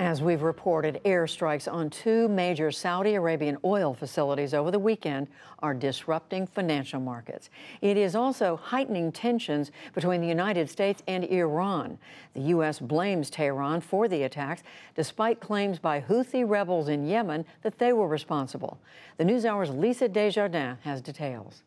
As we've reported, airstrikes on two major Saudi Arabian oil facilities over the weekend are disrupting financial markets. It is also heightening tensions between the United States and Iran. The U.S. blames Tehran for the attacks, despite claims by Houthi rebels in Yemen that they were responsible. The NewsHour's Lisa Desjardins has details.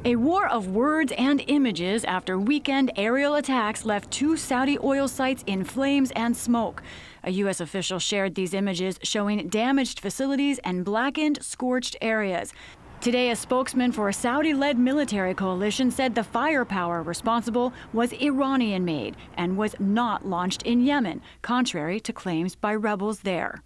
A war of words and images after weekend aerial attacks left two Saudi oil sites in flames and smoke. A U.S. official shared these images showing damaged facilities and blackened, scorched areas. Today, a spokesman for a Saudi-led military coalition said the firepower responsible was Iranian-made and was not launched in Yemen, contrary to claims by rebels there.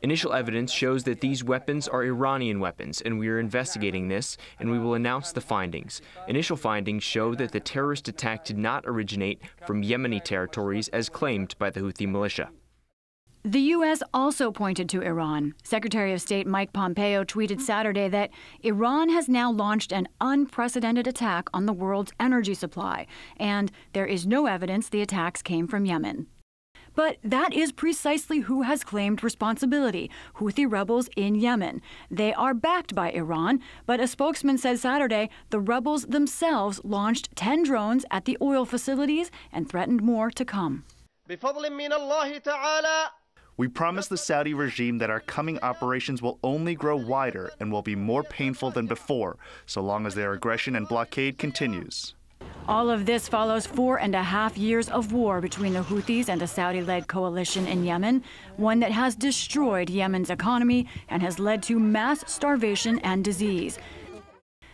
Initial evidence shows that these weapons are Iranian weapons, and we are investigating this, and we will announce the findings. Initial findings show that the terrorist attack did not originate from Yemeni territories as claimed by the Houthi militia. The U.S. also pointed to Iran. Secretary of State Mike Pompeo tweeted Saturday that Iran has now launched an unprecedented attack on the world's energy supply, and there is no evidence the attacks came from Yemen. But that is precisely who has claimed responsibility: Houthi rebels in Yemen. They are backed by Iran, but a spokesman said Saturday the rebels themselves launched 10 drones at the oil facilities and threatened more to come. We promise the Saudi regime that our coming operations will only grow wider and will be more painful than before, so long as their aggression and blockade continues. All of this follows 4.5 years of war between the Houthis and the Saudi-led coalition in Yemen, one that has destroyed Yemen's economy and has led to mass starvation and disease.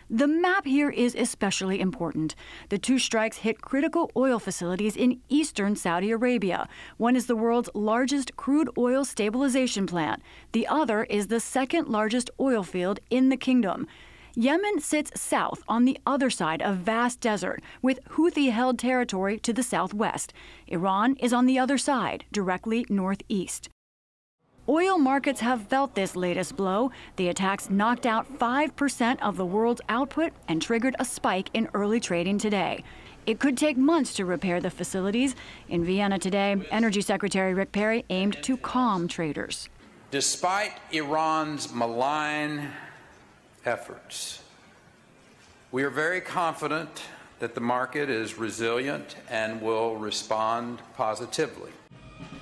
The map here is especially important. The two strikes hit critical oil facilities in eastern Saudi Arabia. One is the world's largest crude oil stabilization plant. The other is the second largest oil field in the kingdom. Yemen sits south on the other side of vast desert, with Houthi-held territory to the southwest. Iran is on the other side, directly northeast. Oil markets have felt this latest blow. The attacks knocked out 5% of the world's output and triggered a spike in early trading today. It could take months to repair the facilities. In Vienna today, Energy Secretary Rick Perry aimed to calm traders. Despite Iran's malign efforts, we are very confident that the market is resilient and will respond positively.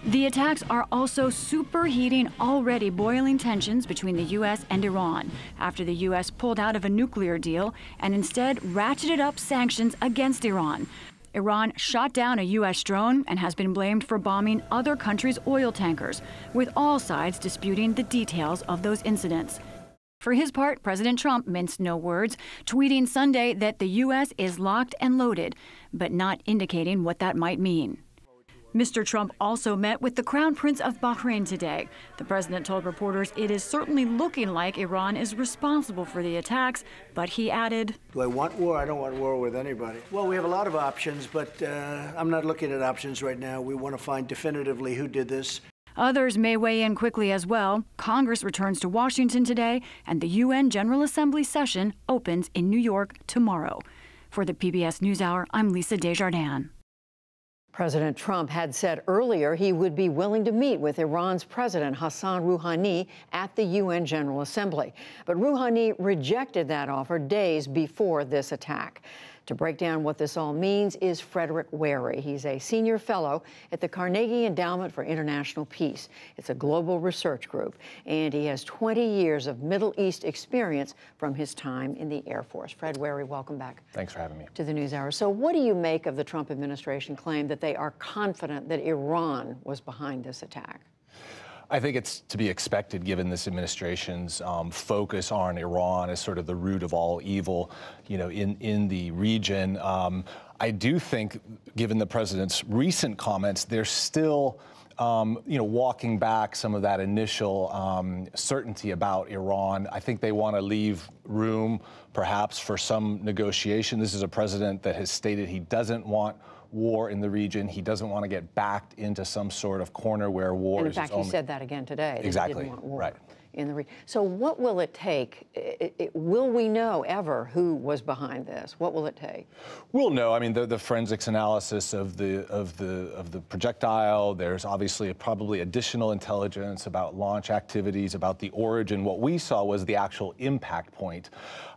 The attacks are also superheating already boiling tensions between the U.S. and Iran after the U.S. pulled out of a nuclear deal and instead ratcheted up sanctions against Iran. Iran shot down a U.S. drone and has been blamed for bombing other countries' oil tankers, with all sides disputing the details of those incidents. For his part, President Trump minced no words, tweeting Sunday that the U.S. is locked and loaded, but not indicating what that might mean. Mr. Trump also met with the Crown Prince of Bahrain today. The president told reporters it is certainly looking like Iran is responsible for the attacks, but he added, "Do I want war? I don't want war with anybody." Well, we have a lot of options, but I'm not looking at options right now. We want to find definitively who did this. Others may weigh in quickly as well. Congress returns to Washington today, and the UN General Assembly session opens in New York tomorrow. For the PBS NewsHour, I'm Lisa Desjardins. President Trump had said earlier he would be willing to meet with Iran's President Hassan Rouhani at the UN General Assembly. But Rouhani rejected that offer days before this attack. To break down what this all means is Frederick Wary. He's a senior fellow at the Carnegie Endowment for International Peace. It's a global research group, and he has 20 years of Middle East experience from his time in the Air Force. Fred Wary, welcome back. Thanks for having me. To the NewsHour. So what do you make of the Trump administration claim that they are confident that Iran was behind this attack? I think it's to be expected given this administration's focus on Iran as sort of the root of all evil, in the region. I do think, given the president's recent comments, they're still, walking back some of that initial certainty about Iran. I think they want to leave room, perhaps, for some negotiation. This is a president that has stated he doesn't want war in the region. He doesn't want to get backed into some sort of corner where war is. And in fact, he said that again today. Exactly. He didn't want war. Right. in the region. So what will it take? Will we know ever who was behind this? What will it take? We'll know. I mean, the forensics analysis of the projectile. There's obviously probably additional intelligence about launch activities, about the origin. What we saw was the actual impact point.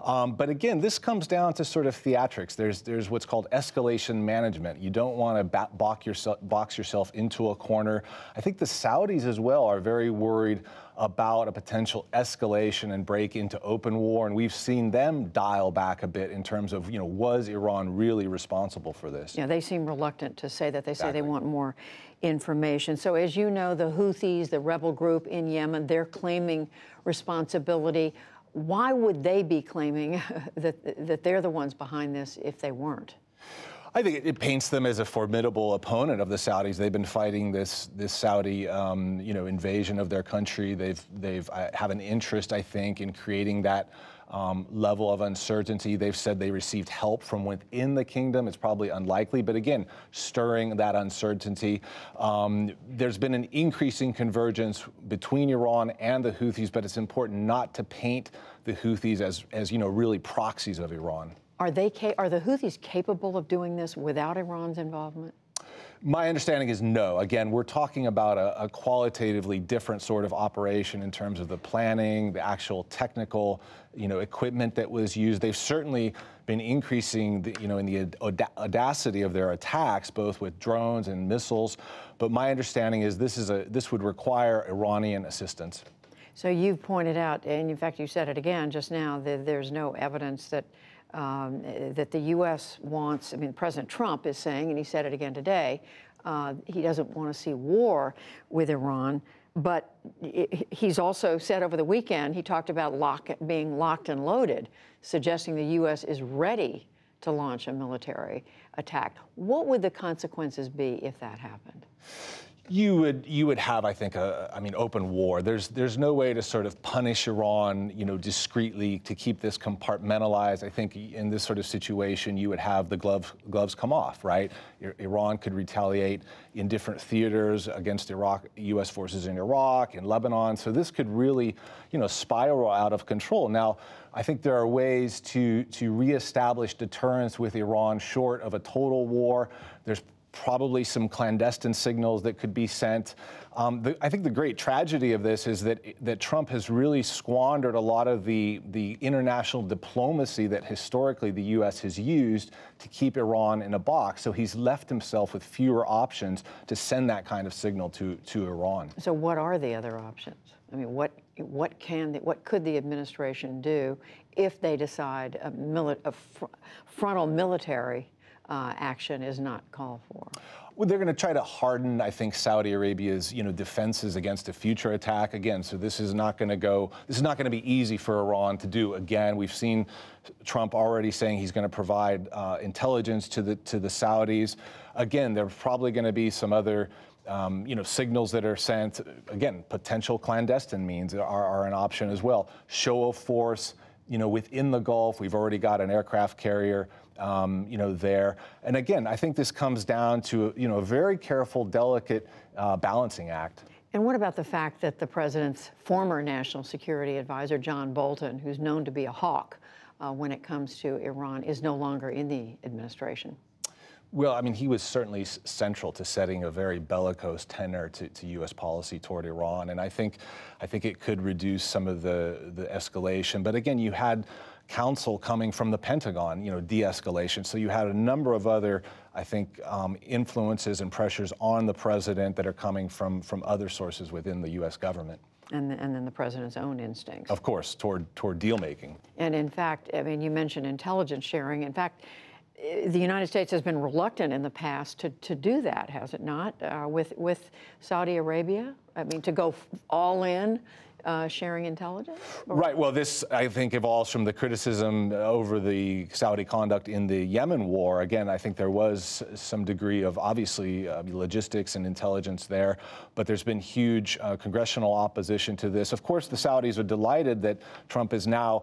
But again, this comes down to sort of theatrics. There's what's called escalation management. You don't want to box yourself into a corner. I think the Saudis as well are very worried about a potential escalation and break into open war, and we've seen them dial back a bit in terms of, was Iran really responsible for this? Yeah, they seem reluctant to say that. They say they want more information. So as you know, the Houthis, the rebel group in Yemen, they're claiming responsibility. Why would they be claiming that they're the ones behind this if they weren't? I think it paints them as a formidable opponent of the Saudis. They've been fighting this Saudi, invasion of their country. They've have an interest, I think, in creating that level of uncertainty. They've said they received help from within the kingdom. It's probably unlikely, but again, stirring that uncertainty. There's been an increasing convergence between Iran and the Houthis, but it's important not to paint the Houthis as really proxies of Iran. Are the Houthis capable of doing this without Iran's involvement? My understanding is no. Again, we're talking about a qualitatively different sort of operation in terms of the planning, the actual technical, equipment that was used. They've certainly been increasing, in the audacity of their attacks, both with drones and missiles. But my understanding is this would require Iranian assistance. So you've pointed out, and in fact, you said it again just now, that there's no evidence that the U.S. wants. I mean, President Trump is saying, and he said it again today, he doesn't want to see war with Iran. But he's also said over the weekend, he talked about being locked and loaded, suggesting the U.S. is ready to launch a military attack. What would the consequences be if that happened? You would have, I think, open war. There's no way to sort of punish Iran, discreetly, to keep this compartmentalized. I think in this sort of situation, you would have the gloves come off, right? Iran could retaliate in different theaters against U.S. forces in Iraq, in Lebanon. So this could really, spiral out of control. Now, I think there are ways to reestablish deterrence with Iran short of a total war. There's probably some clandestine signals that could be sent. I think the great tragedy of this is that Trump has really squandered a lot of the international diplomacy that historically the U.S. has used to keep Iran in a box. So he's left himself with fewer options to send that kind of signal to Iran. So what are the other options? I mean, what could the administration do if they decide a frontal military action is not called for? Well, they're going to try to harden, I think, Saudi Arabia's, defenses against a future attack. Again, so this is not going to be easy for Iran to do. Again, we've seen Trump already saying he's going to provide intelligence to the Saudis. Again, there's probably going to be some other signals that are sent. Again, potential clandestine means are an option as well. Show of force, within the Gulf. We've already got an aircraft carrier there. And again, I think this comes down to, a very careful, delicate balancing act. And what about the fact that the president's former national security advisor, John Bolton, who's known to be a hawk when it comes to Iran, is no longer in the administration? Well, I mean, he was certainly central to setting a very bellicose tenor to U.S. policy toward Iran, and I think it could reduce some of the escalation. But again, you had counsel coming from the Pentagon, de-escalation. So you had a number of other, I think, influences and pressures on the president that are coming from other sources within the U.S. government. And then the president's own instincts. Of course, toward deal making. And in fact, I mean, you mentioned intelligence sharing. In fact, the United States has been reluctant in the past to do that, has it not, with Saudi Arabia? I mean, to go all in sharing intelligence? Right. Well, this, I think, evolves from the criticism over the Saudi conduct in the Yemen war. Again, I think there was some degree of, obviously, logistics and intelligence there, but there's been huge congressional opposition to this. Of course, the Saudis are delighted that Trump is now,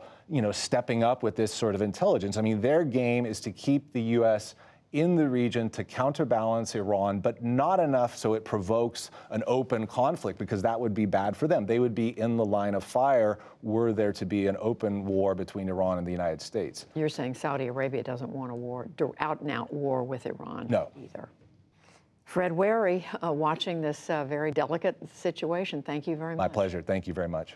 stepping up with this sort of intelligence. I mean, their game is to keep the U.S. in the region to counterbalance Iran, but not enough so it provokes an open conflict, because that would be bad for them. They would be in the line of fire were there to be an open war between Iran and the United States. You're saying Saudi Arabia doesn't want a war, out-and-out war with Iran either. Fred Wary, watching this very delicate situation. Thank you very much. My pleasure. Thank you very much.